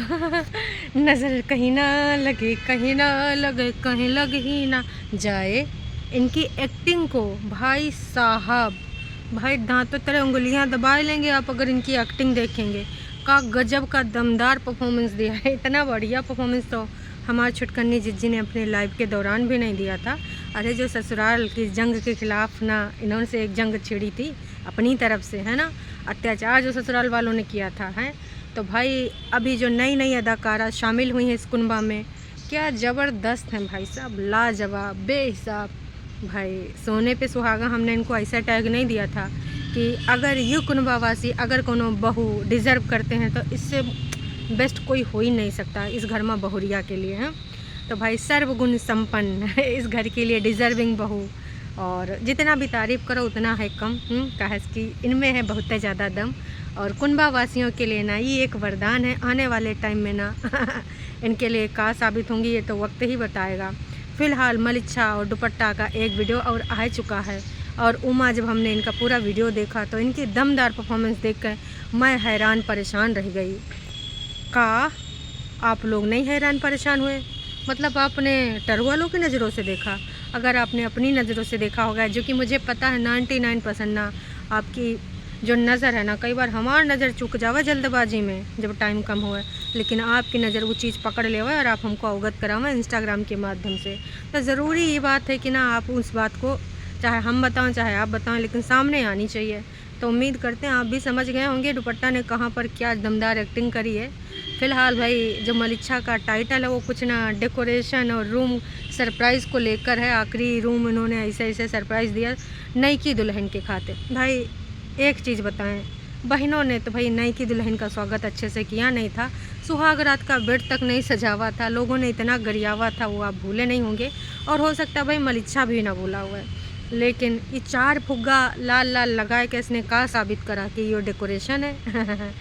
नज़र कहीं ना लगे, कहीं ना लगे, कहीं लग ही ना जाए। इनकी एक्टिंग को भाई साहब, भाई दांतों तरह उंगलियां दबा लेंगे आप अगर इनकी एक्टिंग देखेंगे। का गजब का दमदार परफॉर्मेंस दिया है। इतना बढ़िया परफॉर्मेंस तो हमारे छुटकन्नी जिज्जी ने अपने लाइव के दौरान भी नहीं दिया था। अरे जो ससुराल की जंग के खिलाफ ना इन्होंने से एक जंग छिड़ी थी अपनी तरफ से, है ना, अत्याचार जो ससुराल वालों ने किया था, है। तो भाई अभी जो नई नई अदाकारा शामिल हुई हैं इस कुनबा में, क्या ज़बरदस्त हैं भाई साहब, लाजवाब, बेहिसाब। भाई सोने पे सुहागा हमने इनको ऐसा टैग नहीं दिया था कि अगर ये कुनबावासी अगर कोनो बहू डिज़र्व करते हैं तो इससे बेस्ट कोई हो ही नहीं सकता इस घर में बहुरिया के लिए, हैं। तो भाई सर्वगुण संपन्न इस घर के लिए डिज़र्विंग बहू, और जितना भी तारीफ़ करो उतना है कम। कहे कि इनमें है बहुत ज़्यादा दम। और कुनबा वासियों के लिए ना ये एक वरदान है, आने वाले टाइम में ना इनके लिए का साबित होंगी ये तो वक्त ही बताएगा। फ़िलहाल मलिच्छा और दुपट्टा का एक वीडियो और आ चुका है, और उमा जब हमने इनका पूरा वीडियो देखा तो इनकी दमदार परफॉर्मेंस देखकर मैं हैरान परेशान रह गई। का आप लोग नहीं हैरान परेशान हुए? मतलब आपने टरवालों की नज़रों से देखा? अगर आपने अपनी नज़रों से देखा होगा, जो कि मुझे पता है 99% ना आपकी जो नज़र है ना, कई बार हमारी नज़र चूक जावा जल्दबाजी में जब टाइम कम हुआ, लेकिन आपकी नज़र वो चीज़ पकड़ ले और आप हमको अवगत करावा इंस्टाग्राम के माध्यम से। तो ज़रूरी ये बात है कि ना आप उस बात को चाहे हम बताएं चाहे आप बताएं, लेकिन सामने आनी चाहिए। तो उम्मीद करते हैं आप भी समझ गए होंगे दुपट्टा ने कहाँ पर क्या दमदार एक्टिंग करी है। फ़िलहाल भाई जो मलिच्छा का टाइटल है वो कुछ ना डेकोरेशन और रूम सरप्राइज़ को लेकर है। आखिरी रूम इन्होंने ऐसे ऐसे सरप्राइज़ दिया नई की दुल्हन के खातिर। भाई एक चीज़ बताएं, बहनों ने तो भाई नई की दुल्हन का स्वागत अच्छे से किया नहीं था, सुहाग रात का बेड तक नहीं सजावा था, लोगों ने इतना गरियावा था वो आप भूले नहीं होंगे। और हो सकता है भाई मलिच्छा भी ना भूला हुआ है, लेकिन ये 4 फुग्गा लाल लाल लगाए के इसने कहा साबित करा कि ये डेकोरेशन है।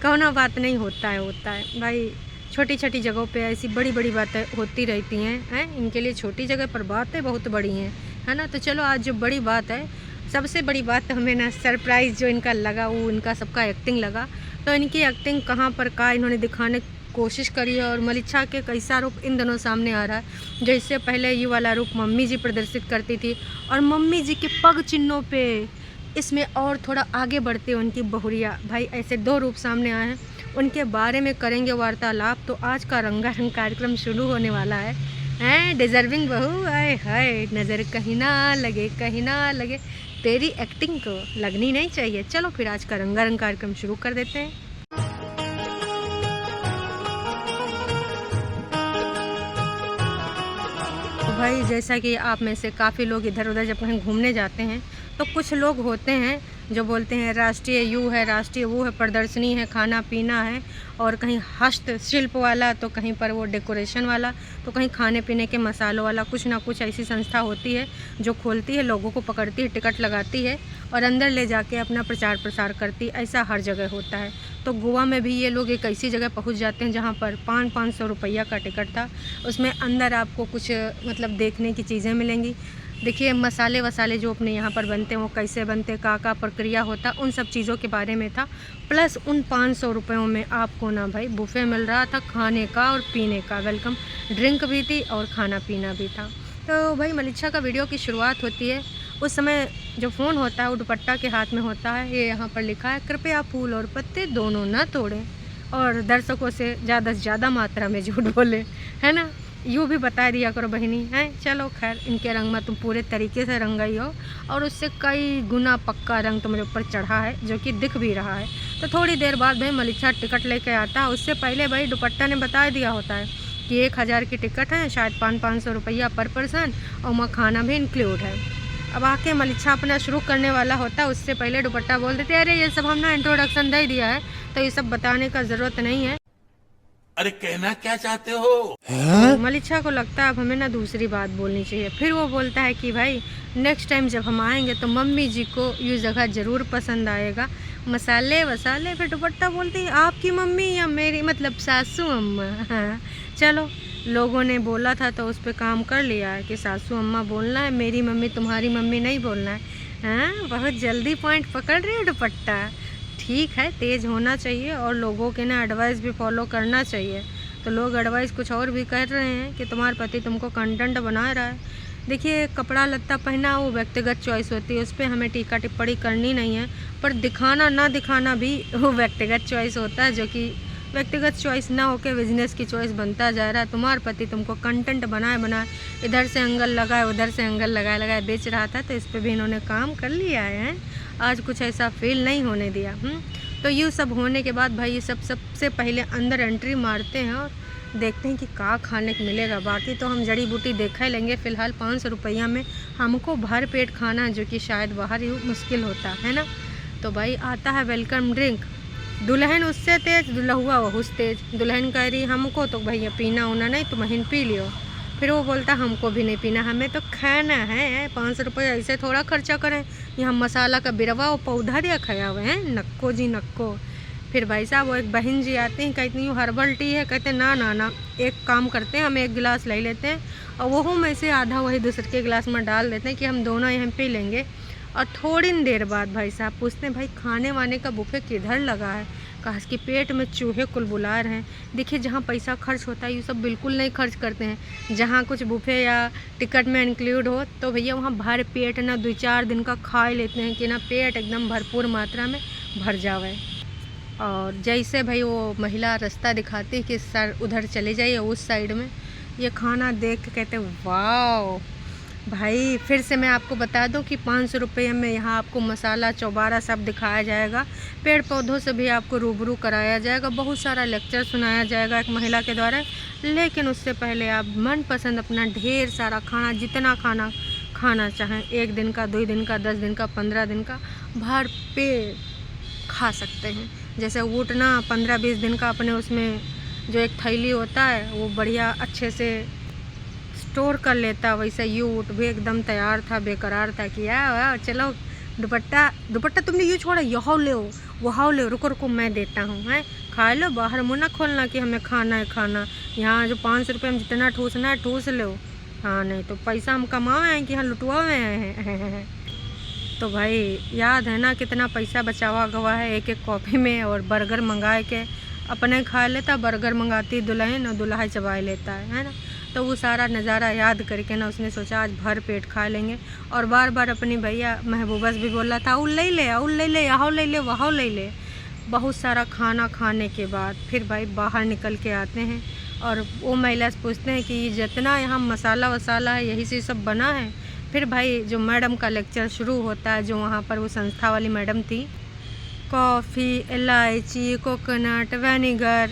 कौनो बात नहीं, होता है भाई। छोटी छोटी जगहों पे ऐसी बड़ी बड़ी बातें होती रहती हैं, इनके लिए छोटी जगह पर बातें बहुत बड़ी हैं, है ना। तो चलो आज जो बड़ी बात है, सबसे बड़ी बात तो हमें ना सरप्राइज़ जो इनका लगा वो इनका सबका एक्टिंग लगा। तो इनकी एक्टिंग कहाँ पर का इन्होंने दिखाने की कोशिश करी है, और मलिच्छा के कैसा रूप इन दोनों सामने आ रहा है। जो इससे पहले ये वाला रूप मम्मी जी प्रदर्शित करती थी, और मम्मी जी के पग चिन्हों पे इसमें और थोड़ा आगे बढ़ते उनकी बहुरिया। भाई ऐसे 2 रूप सामने आए हैं, उनके बारे में करेंगे वार्तालाप। तो आज का रंगारंग कार्यक्रम शुरू होने वाला है। डिज़र्विंग बहू, आए हाय, नज़र कहीं ना लगे, कहीं ना लगे, तेरी एक्टिंग को लगनी नहीं चाहिए। चलो फिर आज का रंगारंग कार्यक्रम शुरू कर देते हैं। तो भाई जैसा कि आप में से काफ़ी लोग इधर उधर जब कहीं घूमने जाते हैं तो कुछ लोग होते हैं जो बोलते हैं राष्ट्रीय यू है, राष्ट्रीय वो है, प्रदर्शनी है, खाना पीना है, और कहीं हस्तशिल्प वाला, तो कहीं पर वो डेकोरेशन वाला, तो कहीं खाने पीने के मसालों वाला। कुछ ना कुछ ऐसी संस्था होती है जो खोलती है, लोगों को पकड़ती है, टिकट लगाती है और अंदर ले जाके अपना प्रचार प्रसार करती है। ऐसा हर जगह होता है। तो गोवा में भी ये लोग एक ऐसी जगह पहुंच जाते हैं जहां पर 500 रुपया का टिकट था, उसमें अंदर आपको कुछ मतलब देखने की चीज़ें मिलेंगी। देखिए मसाले वसाले जो अपने यहाँ पर बनते हैं वो कैसे बनते, का प्रक्रिया होता, उन सब चीज़ों के बारे में था। प्लस उन 500 रुपयों में आपको ना भाई बुफे मिल रहा था खाने का और पीने का, वेलकम ड्रिंक भी थी और खाना पीना भी था। तो भाई मलिच्छा का वीडियो की शुरुआत होती है, उस समय जो फ़ोन होता है वो दुपट्टा के हाथ में होता है। ये यहाँ पर लिखा है कृपया फूल और पत्ते दोनों न तोड़ें, और दर्शकों से ज़्यादा मात्रा में झूठ बोले, है ना। यूँ भी बता दिया करो बहनी, हैं। चलो खैर, इनके रंग में तुम पूरे तरीके से रंगाई हो, और उससे कई गुना पक्का रंग तुम्हारे ऊपर चढ़ा है जो कि दिख भी रहा है। तो थोड़ी देर बाद भाई मलिच्छा टिकट लेके आता है। उससे पहले भाई दुपट्टा ने बता दिया होता है कि 1000 की टिकट है, शायद 500 रुपया पर पर्सन, और वहाँ खाना भी इंक्लूड है। अब आके मलिच्छा अपना शुरू करने वाला होता है, उससे पहले दुपट्टा बोल देते अरे ये सब हमने इंट्रोडक्शन दे दिया है, तो ये सब बताने का ज़रूरत नहीं है। अरे कहना क्या चाहते हो? तो मलिच्छा को लगता है अब हमें ना दूसरी बात बोलनी चाहिए। फिर वो बोलता है कि भाई नेक्स्ट टाइम जब हम आएंगे तो मम्मी जी को ये जगह ज़रूर पसंद आएगा, मसाले वसाले। फिर दुपट्टा बोलती है आपकी मम्मी या मेरी, मतलब सासू अम्मा। हाँ चलो, लोगों ने बोला था तो उस पर काम कर लिया है कि सासू अम्मा बोलना है, मेरी मम्मी तुम्हारी मम्मी नहीं बोलना है। हाँ बहुत जल्दी पॉइंट पकड़ रही है दुपट्टा। ठीक है, तेज़ होना चाहिए और लोगों के ना एडवाइस भी फॉलो करना चाहिए। तो लोग एडवाइस कुछ और भी कर रहे हैं कि तुम्हारे पति तुमको कंटेंट बना रहा है। देखिए, कपड़ा लत्ता पहना वो व्यक्तिगत चॉइस होती है, उस पर हमें टीका टिप्पणी करनी नहीं है, पर दिखाना ना दिखाना भी वो व्यक्तिगत चॉइस होता है, जो कि व्यक्तिगत चॉइस ना होकर बिजनेस की चॉइस बनता जा रहा है। तुम्हारे पति तुमको कंटेंट बनाए इधर से एंगल लगाए उधर से एंगल लगाए बेच रहा था, तो इस पे भी इन्होंने काम कर लिया है। आज कुछ ऐसा फील नहीं होने दिया। तो ये सब होने के बाद भाई ये सबसे पहले अंदर एंट्री मारते हैं और देखते हैं कि क्या खाने को मिलेगा। बाकी तो हम जड़ी बूटी देखा ही लेंगे। फ़िलहाल 500 रुपया में हमको भर पेट खाना, जो कि शायद बाहर ही मुश्किल होता है ना। तो भाई आता है वेलकम ड्रिंक। दुल्हन उससे तेज, दुल्हुआ वह तेज। दुल्हन कह रही हमको तो भैया पीना उना नहीं, तुम बहन पी लियो। फिर वो बोलता हमको भी नहीं पीना, हमें तो खाना है। 500 रुपये ऐसे थोड़ा खर्चा करें। यहाँ मसाला का बिरवा और पौधा दिया खाया हुए हैं, नक्को जी नक्को। फिर भाई साहब वो एक बहन जी आती हैं, कहती हूँ हर्बल टी है। कहते ना ना ना, एक काम करते हैं, हम एक गिलास ले लेते हैं और वो में से आधा वही दूसरे के गिलास में डाल देते हैं कि हम दोनों यहाँ पी लेंगे। और थोड़ी देर बाद भाई साहब पूछते हैं भाई खाने वाने का बुफे किधर लगा है। कहा कि पेट में चूहे कुल बुला रहे हैं। देखिए, जहाँ पैसा खर्च होता है ये सब बिल्कुल नहीं खर्च करते हैं। जहाँ कुछ बुफे या टिकट में इंक्लूड हो तो भैया वहाँ भर पेट ना 2-4 दिन का खा लेते हैं कि ना पेट एकदम भरपूर मात्रा में भर जावे। और जैसे भाई वो महिला रास्ता दिखाती है कि सर उधर चले जाइए उस साइड में, ये खाना देख के कहते वाह भाई। फिर से मैं आपको बता दूं कि 500 रुपये में यहाँ आपको मसाला चौबारा सब दिखाया जाएगा। पेड़ पौधों से भी आपको रूबरू कराया जाएगा, बहुत सारा लेक्चर सुनाया जाएगा एक महिला के द्वारा। लेकिन उससे पहले आप मनपसंद अपना ढेर सारा खाना, जितना खाना खाना चाहें, 1 दिन का, 2 दिन का, 10 दिन का, 15 दिन का भर पेट खा सकते हैं। जैसे ऊँट ना 15-20 दिन का अपने उसमें जो एक थैली होता है वो बढ़िया अच्छे से स्टोर कर लेता, वैसे ये ऊँट भी एकदम तैयार था, बेकरार था कि यार चलो दुपट्टा तुमने ये छोड़ा, यहाँ ले वहाँ ले, रुको मैं देता हूँ, है खा लो, बाहर मुँह ना खोलना कि हमें खाना है खाना। यहाँ जो 500 रुपये में जितना ठूसना है ठूस लो। हाँ, नहीं तो पैसा हम कमाए हैं कि यहाँ लुटवाए हैं। तो भाई याद है ना कितना पैसा बचावा गवा है एक कॉफ़ी में। और बर्गर मंगाए के अपने खा लेता, बर्गर मंगाती दुल्हन और दूल्हा चबाए लेता है ना। तो वो सारा नज़ारा याद करके ना उसने सोचा आज भर पेट खा लेंगे। और बार बार अपनी भैया महबूबा भी बोल रहा था उल ले ले, यहाँ ले ले, वहाँ ले ले। बहुत सारा खाना खाने के बाद फिर भाई बाहर निकल के आते हैं और वो महिला से पूछते हैं कि जितना यहाँ मसाला वसाला है यही से सब बना है। फिर भाई जो मैडम का लेक्चर शुरू होता है, जो वहाँ पर वो संस्था वाली मैडम थी। कॉफ़ी, इलायची, कोकोनट, विनेगर,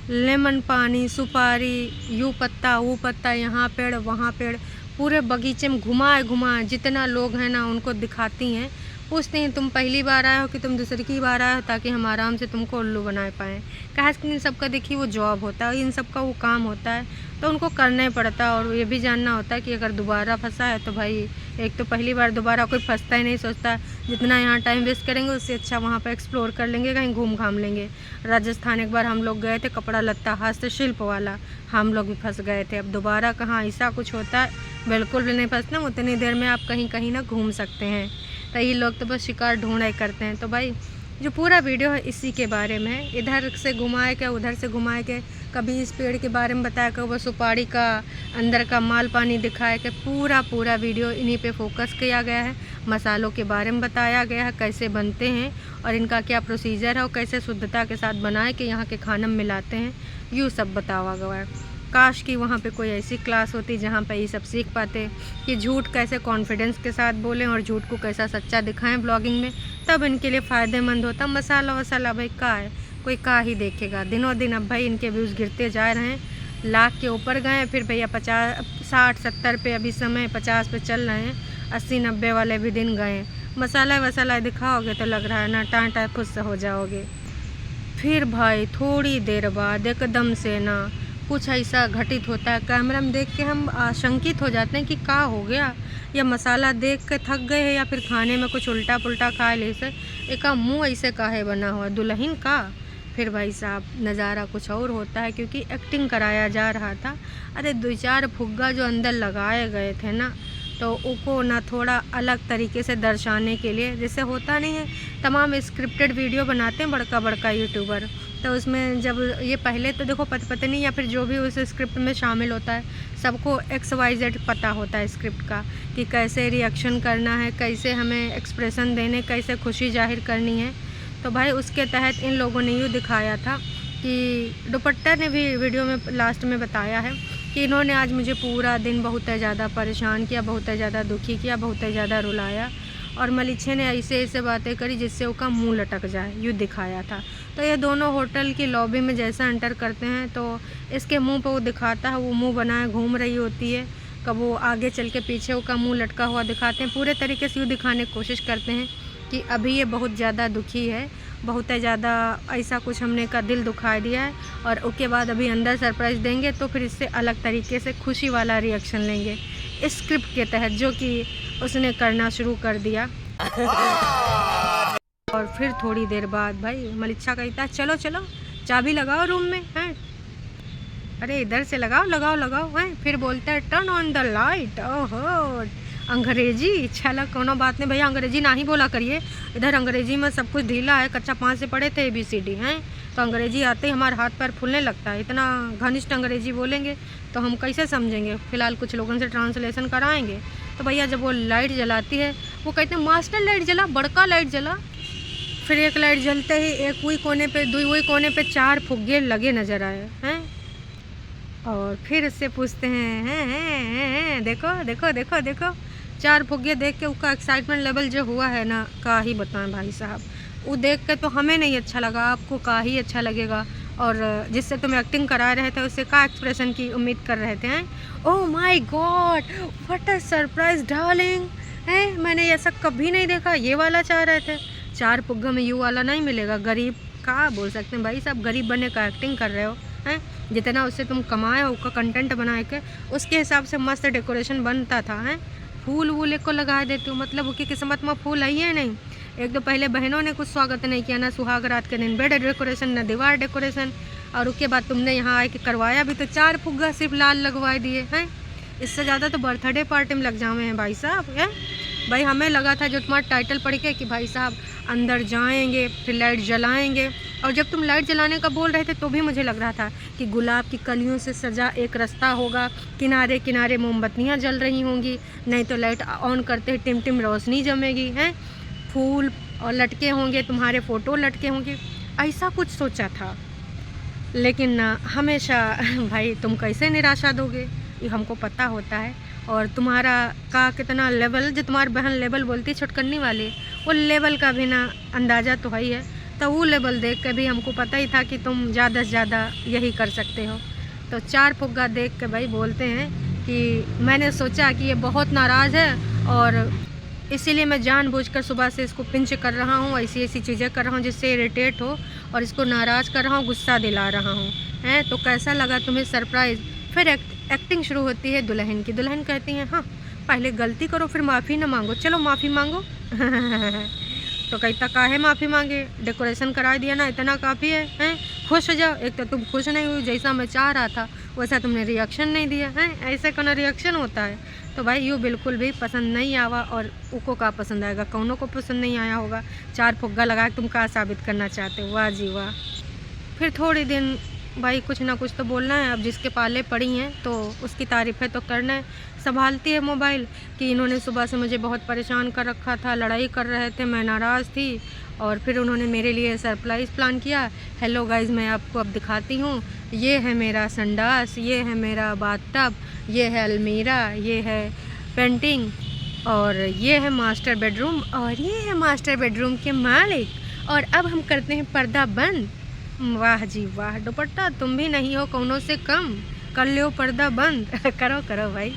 लेमन पानी, सुपारी, यू पत्ता वो पत्ता, यहाँ पेड़ वहाँ पेड़, पूरे बगीचे में घुमाए जितना लोग हैं ना उनको दिखाती हैं। पूछते हैं तुम पहली बार आए हो कि तुम दूसरी की बार आए हो, ताकि हम आराम से तुमको उल्लू बनाए पाएँ। कहा कि इन सबका देखिए वो जॉब होता है, इन सबका वो काम होता है, तो उनको करना ही पड़ता है। और ये भी जानना होता है कि अगर दोबारा फंसा है तो भाई एक तो पहली बार दोबारा कोई फंसता ही नहीं, सोचता जितना यहाँ टाइम वेस्ट करेंगे उससे अच्छा वहाँ पर एक्सप्लोर कर लेंगे, कहीं घूम घाम लेंगे। राजस्थान एक बार हम लोग गए थे, कपड़ा लत्ता हस्तशिल्प वाला, हम लोग भी फंस गए थे। अब दोबारा कहाँ ऐसा कुछ होता है, बिल्कुल भी नहीं फंसना। उतनी देर में आप कहीं ना घूम सकते हैं। तो ये लोग तो बस शिकार ढूंढा करते हैं। तो भाई जो पूरा वीडियो है इसी के बारे में है, इधर से घुमाए के उधर से घुमाए के, कभी इस पेड़ के बारे में बताया, कभी सुपारी का अंदर का माल पानी दिखाया के, पूरा वीडियो इन्हीं पे फोकस किया गया है। मसालों के बारे में बताया गया है, कैसे बनते हैं और इनका क्या प्रोसीजर है और कैसे शुद्धता के साथ बनाए के यहाँ के खाना में मिलाते हैं, यूँ सब बताया गया है। काश कि वहाँ पे कोई ऐसी क्लास होती जहाँ पे ये सब सीख पाते कि झूठ कैसे कॉन्फिडेंस के साथ बोलें और झूठ को कैसा सच्चा दिखाएं ब्लॉगिंग में, तब इनके लिए फ़ायदेमंद होता। मसाला वसाला भाई का है, कोई का ही देखेगा। दिनों दिन अब भाई इनके व्यूज़ गिरते जा रहे हैं, लाख के ऊपर गए। फिर भैया 50, 60, 70 पे अभी समय 50 पे चल रहे हैं, 80, 90 वाले भी दिन गए। मसाला वसाला दिखाओगे तो लग रहा है ना टाँटा फुस हो जाओगे। फिर भाई थोड़ी देर बाद एकदम से ना कुछ ऐसा घटित होता है, कैमरा में देख के हम आशंकित हो जाते हैं कि क्या हो गया, या मसाला देख के थक गए हैं या फिर खाने में कुछ उल्टा पुल्टा खा ले से एक मुँह ऐसे काहे बना हुआ दुल्हन का। फिर भाई साहब नज़ारा कुछ और होता है, क्योंकि एक्टिंग कराया जा रहा था। अरे 2-4 फुग्गा जो अंदर लगाए गए थे ना, तो उनको ना थोड़ा अलग तरीके से दर्शाने के लिए, जैसे होता नहीं है तमाम स्क्रिप्टेड वीडियो बनाते हैं बड़का बड़का यूट्यूबर, तो उसमें जब ये पहले तो देखो पत्नी या फिर जो भी उस स्क्रिप्ट में शामिल होता है सबको XYZ पता होता है स्क्रिप्ट का, कि कैसे रिएक्शन करना है, कैसे हमें एक्सप्रेशन देने, कैसे खुशी जाहिर करनी है। तो भाई उसके तहत इन लोगों ने यूँ दिखाया था कि दुपट्टा ने भी वीडियो में लास्ट में बताया है कि इन्होंने आज मुझे पूरा दिन बहुत ज़्यादा परेशान किया, बहुत ज़्यादा दुखी किया, बहुत ज़्यादा रुलाया, और मलिच्छे ने ऐसे ऐसे बातें करी जिससे उसका मुंह लटक जाए, यूँ दिखाया था। तो ये दोनों होटल की लॉबी में जैसा एंटर करते हैं तो इसके मुंह पे वो दिखाता है, वो मुंह बनाए घूम रही होती है, कब वो आगे चल के पीछे उसका मुंह लटका हुआ दिखाते हैं, पूरे तरीके से यूँ दिखाने की कोशिश करते हैं कि अभी ये बहुत ज़्यादा दुखी है, बहुत ज़्यादा ऐसा कुछ हमने का दिल दुखा दिया है, और उसके बाद अभी अंदर सरप्राइज़ देंगे तो फिर इससे अलग तरीके से खुशी वाला रिएक्शन लेंगे इस स्क्रिप्ट के तहत, जो कि उसने करना शुरू कर दिया। और फिर थोड़ी देर बाद भाई मलिच्छा कहता है चलो चलो चाबी लगाओ रूम में, हैं अरे इधर से लगाओ लगाओ लगाओ, हैं फिर बोलता है टर्न ऑन द लाइट। ओहो अंग्रेजी, चलो कोनो बात नहीं भैया, अंग्रेजी ना ही बोला करिए, इधर अंग्रेजी में सब कुछ ढीला है, कच्चा 5 से पढ़े थे ABCD हैं, तो अंग्रेजी आते ही हमारा हाथ पैर फूलने लगता है, इतना घनिष्ठ अंग्रेजी बोलेंगे तो हम कैसे समझेंगे। फ़िलहाल कुछ लोगों से ट्रांसलेशन कराएंगे। तो भैया जब वो लाइट जलाती है, वो कहते हैं मास्टर लाइट जला, बड़का लाइट जला। फिर एक लाइट जलते ही एक वही कोने पे वही कोने पे 4 फुग्गे लगे नज़र आए हैं, और फिर उससे पूछते हैं देखो देखो देखो देखो 4 फुग्गे देख के उसका एक्साइटमेंट लेवल जो हुआ है ना, का ही बताएं भाई साहब। वो देख के तो हमें नहीं अच्छा लगा, आपको का ही अच्छा लगेगा, और जिससे तुम एक्टिंग करा रहे थे उससे का एक्सप्रेशन की उम्मीद कर रहे थे। Oh my God what a surprise darling, हैं मैंने ऐसा कभी नहीं देखा, ये वाला चाह रहे थे। 4 फुग्गा में यू वाला नहीं मिलेगा, गरीब का बोल सकते हैं भाई साहब, गरीब बनने का एक्टिंग कर रहे हो हैं, जितना उससे तुम कमाए हो उसका कंटेंट बना के उसके हिसाब से मस्त डेकोरेशन बनता था। हैं फूल वूल एक को लगा देती हूँ, मतलब उसकी किस्मत में फूल आई है नहीं। एक तो पहले बहनों ने कुछ स्वागत नहीं किया, ना सुहाग रात के दिन बेड डेकोरेशन, ना दीवार डेकोरेशन, और उसके बाद तुमने यहाँ आके करवाया भी तो 4 फुग्गा सिर्फ लाल लगवा दिए हैं। इससे ज़्यादा तो बर्थडे पार्टी में लग जावे हैं भाई साहब। हैं भाई हमें लगा था जो तुम्हारा टाइटल पढ़ के कि भाई साहब अंदर जाएंगे फिर लाइट जलाएंगे, और जब तुम लाइट जलाने का बोल रहे थे तो भी मुझे लग रहा था कि गुलाब की कलियों से सजा एक रास्ता होगा, किनारे किनारे मोमबत्तियाँ जल रही होंगी, नहीं तो लाइट ऑन करते ही टिम टिम रोशनी जमेगी, हैं फूल और लटके होंगे, तुम्हारे फ़ोटो लटके होंगे, ऐसा कुछ सोचा था। लेकिन ना हमेशा भाई तुम कैसे निराशा दोगे, ये हमको पता होता है, और तुम्हारा का कितना लेवल, जो तुम्हारी बहन लेवल बोलती है छुटकनी वाली, वो लेवल का भी ना अंदाज़ा तो है ही है। तो वो लेवल देख के भी हमको पता ही था कि तुम ज़्यादा से ज़्यादा यही कर सकते हो। तो 4 फुग्गा देख के भाई बोलते हैं कि मैंने सोचा कि ये बहुत नाराज़ है, और इसीलिए मैं जानबूझकर सुबह से इसको पिंच कर रहा हूँ, ऐसी ऐसी चीज़ें कर रहा हूँ जिससे इरिटेट हो, और इसको नाराज़ कर रहा हूँ, गुस्सा दिला रहा हूँ। हैं तो कैसा लगा तुम्हें सरप्राइज़। फिर एक्टिंग शुरू होती है दुल्हन की। दुल्हन कहती है हाँ पहले गलती करो फिर माफ़ी ना मांगो, चलो माफ़ी मांगो। तो कहता काहे माफ़ी मांगे, डेकोरेशन करा दिया ना, इतना काफ़ी है। हैं खुश हो जाओ, एक तो तुम खुश नहीं हुई, जैसा मैं चाह रहा था वैसा तुमने रिएक्शन नहीं दिया। हैं ऐसे कोनो रिएक्शन होता है। तो भाई यूँ बिल्कुल भी पसंद नहीं आवा, और उको का पसंद आएगा, कौनों को पसंद नहीं आया होगा। 4 फुग्गा लगा के तुम क्या साबित करना चाहते हो, वाह जी वाह। फिर थोड़ी दिन भाई कुछ ना कुछ तो बोलना है, अब जिसके पाले पड़ी हैं तो उसकी तारीफ़ें तो करना है। संभालती है मोबाइल कि इन्होंने सुबह से मुझे बहुत परेशान कर रखा था, लड़ाई कर रहे थे, मैं नाराज़ थी, और फिर उन्होंने मेरे लिए सरप्राइज़ प्लान किया। हेलो गाइज़ मैं आपको अब दिखाती हूँ, ये है मेरा संडास, ये है मेरा बाथटब, ये है अलमीरा, ये है पेंटिंग, और ये है मास्टर बेडरूम, और ये है मास्टर बेडरूम के मालिक, और अब हम करते हैं पर्दा बंद। वाह जी वाह, दुपट्टा तुम भी नहीं हो कौनों से कम, कर लो पर्दा बंद। करो करो भाई।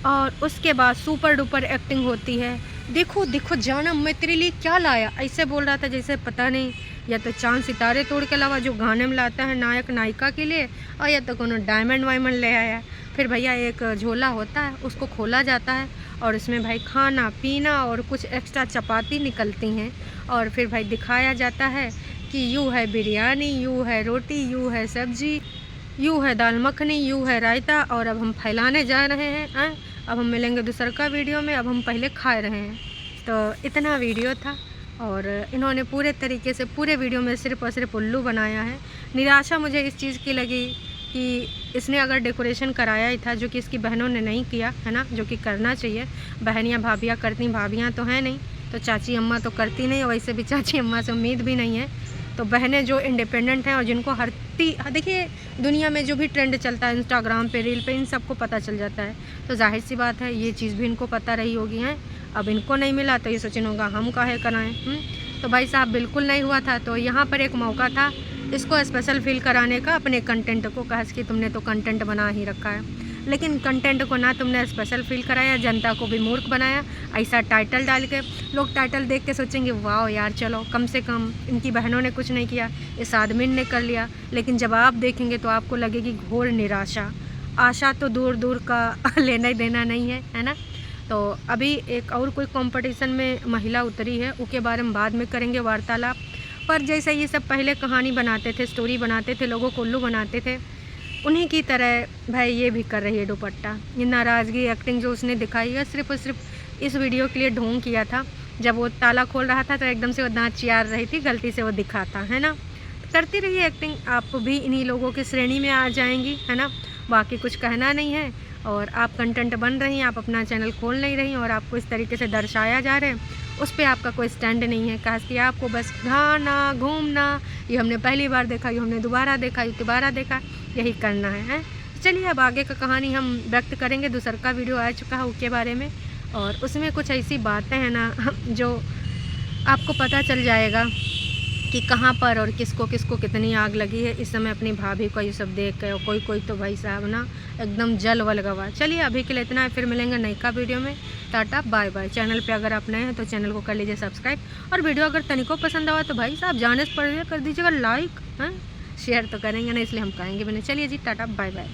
और उसके बाद सुपर डुपर एक्टिंग होती है। देखो देखो जानम मैं तेरे लिए क्या लाया, ऐसे बोल रहा था जैसे पता नहीं या तो चांद सितारे तोड़ के अलावा जो गाने में लाता है नायक नायिका के लिए, और या तो कोनो डायमंड वायमंड ले आया। फिर भैया एक झोला होता है, उसको खोला जाता है, और उसमें भाई खाना पीना और कुछ एक्स्ट्रा चपाती निकलती हैं, और फिर भाई दिखाया जाता है कि यूँ है बिरयानी, यूँ है रोटी, यूँ है सब्जी, यूँ है दाल मखनी, यूँ है रायता, और अब हम फैलाने जा रहे हैं। अब हम मिलेंगे दूसरा का वीडियो में। अब हम पहले खा रहे हैं। तो इतना वीडियो था और इन्होंने पूरे तरीके से पूरे वीडियो में सिर्फ़ और सिर्फ उल्लू बनाया है। निराशा मुझे इस चीज़ की लगी कि इसने अगर डेकोरेशन कराया ही था, जो कि इसकी बहनों ने नहीं किया है ना, जो कि करना चाहिए। बहनियाँ भाभियाँ करती, भाभियाँ तो हैं नहीं, तो चाची अम्मा तो करती नहीं, और वैसे भी चाची अम्मा से उम्मीद भी नहीं है। तो बहनें जो इंडिपेंडेंट हैं और जिनको देखिए दुनिया में जो भी ट्रेंड चलता है इंस्टाग्राम पे, रील पे, इन सबको पता चल जाता है। तो जाहिर सी बात है ये चीज़ भी इनको पता रही होगी हैं। अब इनको नहीं मिला तो ये सोचना होगा हम काहे कराएं। तो भाई साहब बिल्कुल नहीं हुआ था। तो यहाँ पर एक मौका था इसको स्पेशल फील कराने का अपने कंटेंट को। कहा कि तुमने तो कंटेंट बना ही रखा है, लेकिन कंटेंट को ना तुमने स्पेशल फील कराया, जनता को भी मूर्ख बनाया। ऐसा टाइटल डाल के लोग टाइटल देख के सोचेंगे वाह यार चलो कम से कम इनकी बहनों ने कुछ नहीं किया, इस आदमी ने कर लिया। लेकिन जब आप देखेंगे तो आपको लगेगी घोर निराशा। आशा तो दूर दूर का लेना ही देना नहीं है ना। तो अभी एक और कोई कंपटीशन में महिला उतरी है, उसके बारे में बाद में करेंगे वार्तालाप। पर जैसे ये सब पहले कहानी बनाते थे, स्टोरी बनाते थे, लोगों को उल्लू बनाते थे, उन्हीं की तरह भाई ये भी कर रही है दुपट्टा। ये नाराज़गी एक्टिंग जो उसने दिखाई है सिर्फ़ और सिर्फ इस वीडियो के लिए ढोंग किया था। जब वो ताला खोल रहा था तो एकदम से वो दांत चियार रही थी, गलती से वो दिखाता है ना। करती रही एक्टिंग, आप भी इन्हीं लोगों की श्रेणी में आ जाएंगी है ना। बाकी कुछ कहना नहीं है। और आप कंटेंट बन रही हैं, आप अपना चैनल खोल नहीं रही और आपको इस तरीके से दर्शाया जा रहा है, उस पर आपका कोई स्टैंड नहीं है। कहा कि आपको बस खाना घूमना, ये हमने पहली बार देखा, ये हमने दोबारा देखा, ये दोबारा देखा, यही करना है। चलिए अब आगे का कहानी हम व्यक्त करेंगे। दूसरा का वीडियो आ चुका है उसके बारे में, और उसमें कुछ ऐसी बातें हैं ना जो आपको पता चल जाएगा कि कहाँ पर और किसको किसको कितनी आग लगी है इस समय अपनी भाभी को ये सब देख के। और कोई तो भाई साहब ना एकदम जल वल गवा। चलिए अभी के लिए इतना है, फिर मिलेंगे नई का वीडियो में। Tata bye bye. चैनल पे अगर आप नए हैं तो चैनल को कर लीजिए सब्सक्राइब, और वीडियो अगर तनिको पसंद आवा तो भाई साहब जाने से पहले कर दीजिएगा लाइक, शेयर तो करेंगे ना इसलिए हम कहेंगे भी नहीं। चलिए जी टाटा बाय बाय।